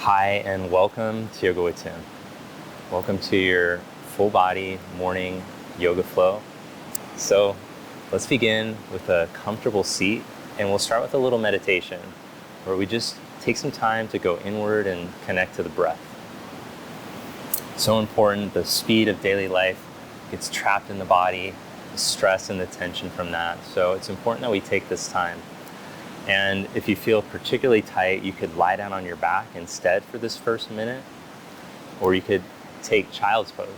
Hi, and welcome to Yoga with Tim. Welcome to your full body morning yoga flow. So let's begin with a comfortable seat, and we'll start with a little meditation where we just take some time to go inward and connect to the breath. So important, the speed of daily life gets trapped in the body, the stress and the tension from that. So it's important that we take this time. And if you feel particularly tight, you could lie down on your back instead for this first minute, or you could take child's pose.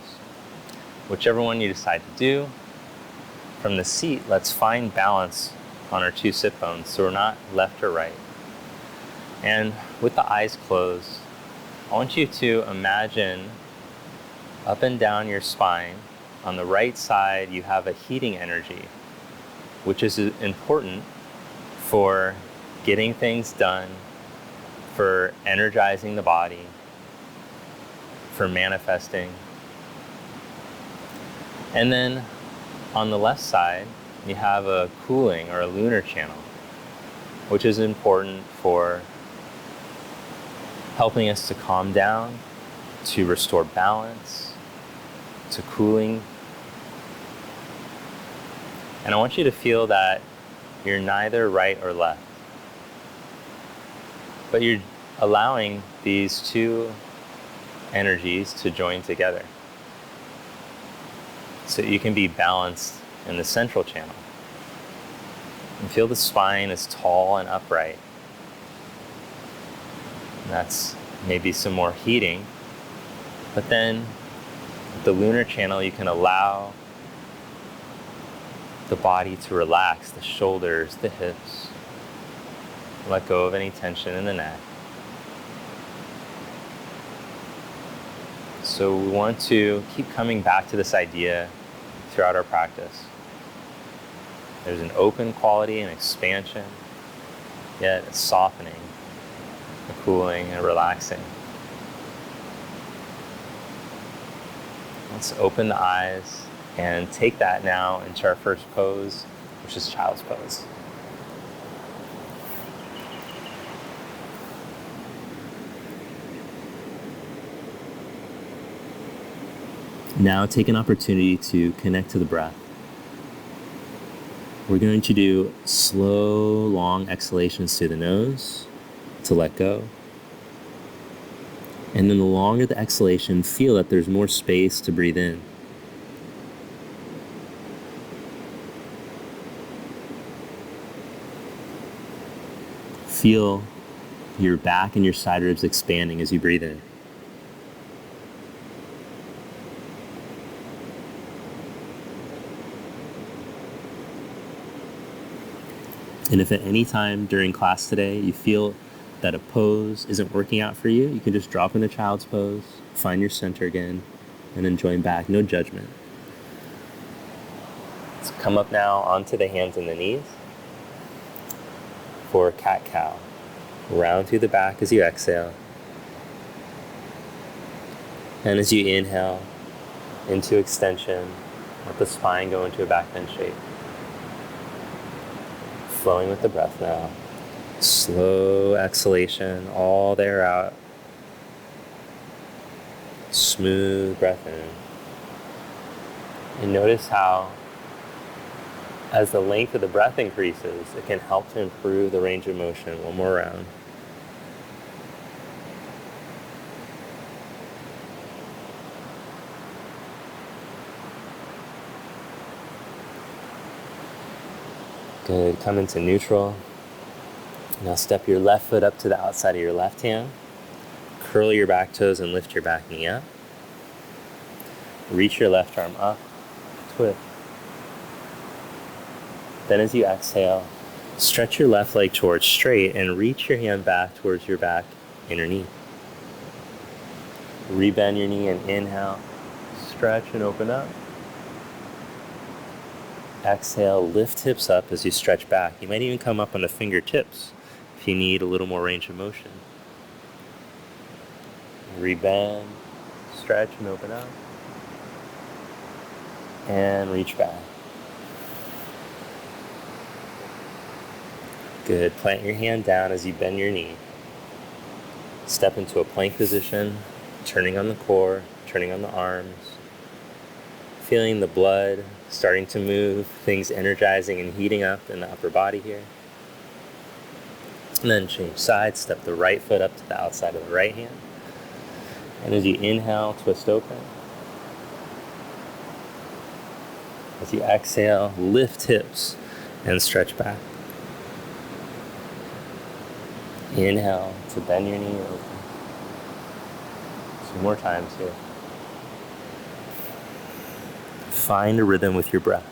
Whichever one you decide to do. From the seat, let's find balance on our two sit bones so we're not left or right. And with the eyes closed, I want you to imagine up and down your spine. On the right side, you have a heating energy, which is important for getting things done, for energizing the body, for manifesting. And then on the left side, you have a cooling or a lunar channel, which is important for helping us to calm down, to restore balance, to cooling. And I want you to feel that you're neither right or left, but you're allowing these two energies to join together so you can be balanced in the central channel. And feel the spine is tall and upright. And that's maybe some more heating, but then with the lunar channel, you can allow the body to relax, the shoulders, the hips. Let go of any tension in the neck. So we want to keep coming back to this idea throughout our practice. There's an open quality, an expansion, yet a softening, a cooling, a relaxing. Let's open the eyes and take that now into our first pose, which is child's pose. Now take an opportunity to connect to the breath. We're going to do slow, long exhalations through the nose to let go. And then the longer the exhalation, feel that there's more space to breathe in. Feel your back and your side ribs expanding as you breathe in. And if at any time during class today you feel that a pose isn't working out for you, you can just drop into child's pose, find your center again, and then join back. No judgment. Let's come up now onto the hands and the knees for cat-cow. Round through the back as you exhale. And as you inhale into extension, let the spine go into a back bend shape. Flowing with the breath now. Slow exhalation, all the air out. Smooth breath in. And notice how, as the length of the breath increases, it can help to improve the range of motion. One more round. Good, come into neutral. Now step your left foot up to the outside of your left hand. Curl your back toes and lift your back knee up. Reach your left arm up, twist. Then as you exhale, stretch your left leg towards straight and reach your hand back towards your back inner knee. Rebend your knee and inhale, stretch and open up. Exhale, lift hips up as you stretch back. You might even come up on the fingertips if you need a little more range of motion. Rebend, stretch and open up. And reach back. Good. Plant your hand down as you bend your knee. Step into a plank position, turning on the core, turning on the arms, feeling the blood starting to move, things energizing and heating up in the upper body here. And then change sides, step the right foot up to the outside of the right hand. And as you inhale, twist open. As you exhale, lift hips and stretch back. Inhale to bend your knee open. 2 more times here. Find a rhythm with your breath.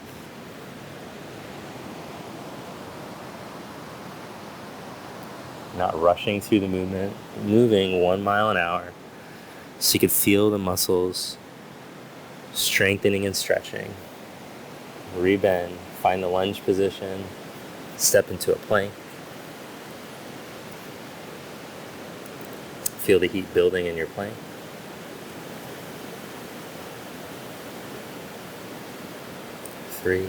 Not rushing through the movement, moving 1 mile an hour so you can feel the muscles strengthening and stretching. Rebend, find the lunge position, step into a plank. Feel the heat building in your plank. Three,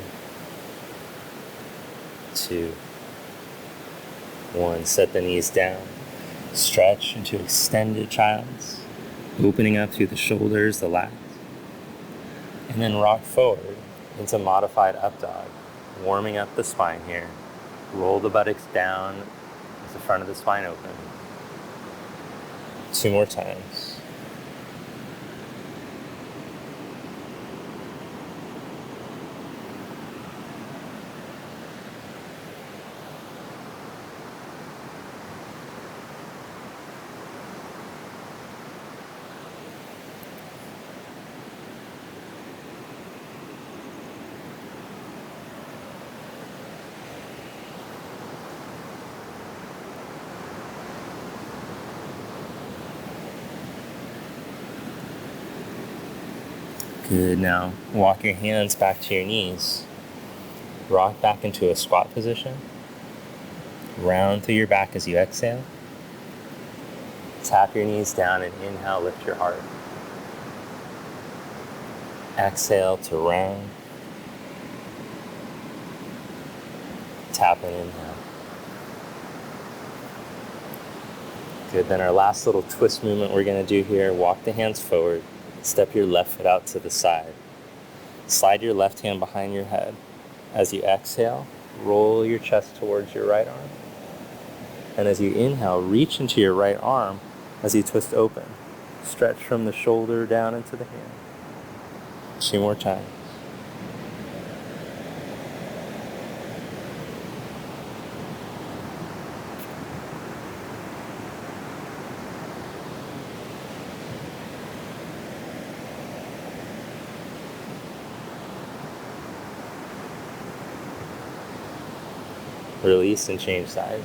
2, 1. Set the knees down. Stretch into extended child's, opening up through the shoulders, the lats. And then rock forward into modified up dog, warming up the spine here. Roll the buttocks down with the front of the spine open. 2 more times. Good. Now walk your hands back to your knees. Rock back into a squat position. Round through your back as you exhale. Tap your knees down and inhale, lift your heart. Exhale to round. Tap and inhale. Good. Then our last little twist movement we're going to do here. Walk the hands forward. Step your left foot out to the side. Slide your left hand behind your head. As you exhale, roll your chest towards your right arm. And as you inhale, reach into your right arm as you twist open. Stretch from the shoulder down into the hand. 2 more times. Release and change sides.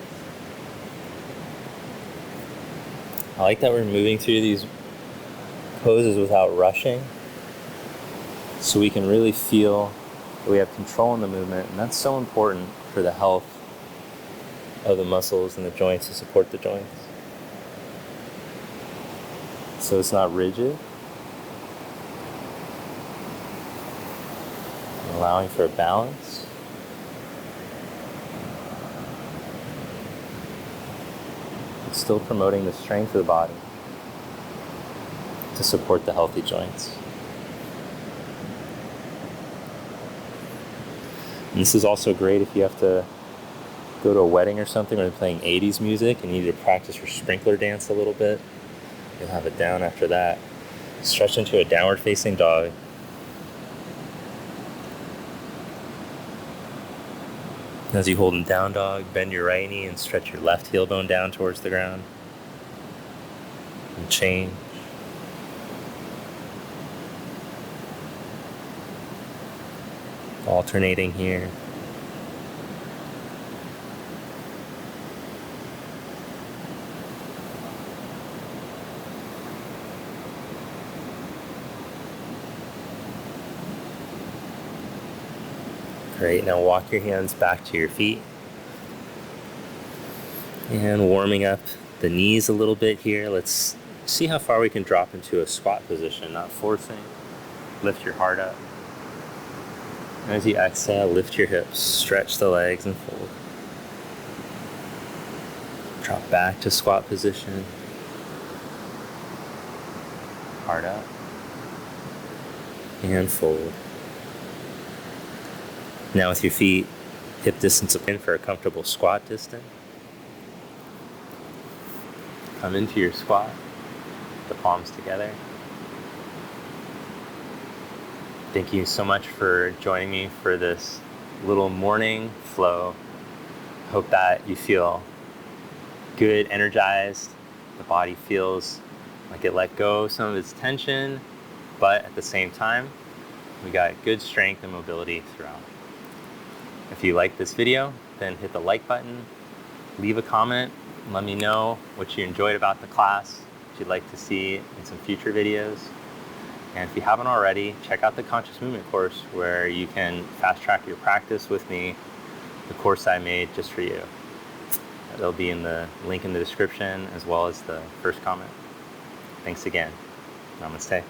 I like that we're moving through these poses without rushing, so we can really feel that we have control in the movement, and that's so important for the health of the muscles and the joints to support the joints. So it's not rigid, allowing for a balance. Still promoting the strength of the body to support the healthy joints. And this is also great if you have to go to a wedding or something where they're playing 80s music and you need to practice your sprinkler dance a little bit. You'll have it down after that. Stretch into a downward facing dog. As you hold in down dog, bend your right knee and stretch your left heel bone down towards the ground. And change. Alternating here. Great, now walk your hands back to your feet. And warming up the knees a little bit here. Let's see how far we can drop into a squat position, not forcing. Lift your heart up. And as you exhale, lift your hips, stretch the legs and fold. Drop back to squat position. Heart up. And fold. Now with your feet hip distance apart for a comfortable squat distance. Come into your squat, the palms together. Thank you so much for joining me for this little morning flow. Hope that you feel good, energized. The body feels like it let go of some of its tension, but at the same time, we got good strength and mobility throughout. If you like this video, then hit the like button, leave a comment, and let me know what you enjoyed about the class, what you'd like to see in some future videos. And if you haven't already, check out the Conscious Movement course where you can fast track your practice with me, the course I made just for you. It'll be in the link in the description as well as the first comment. Thanks again. Namaste.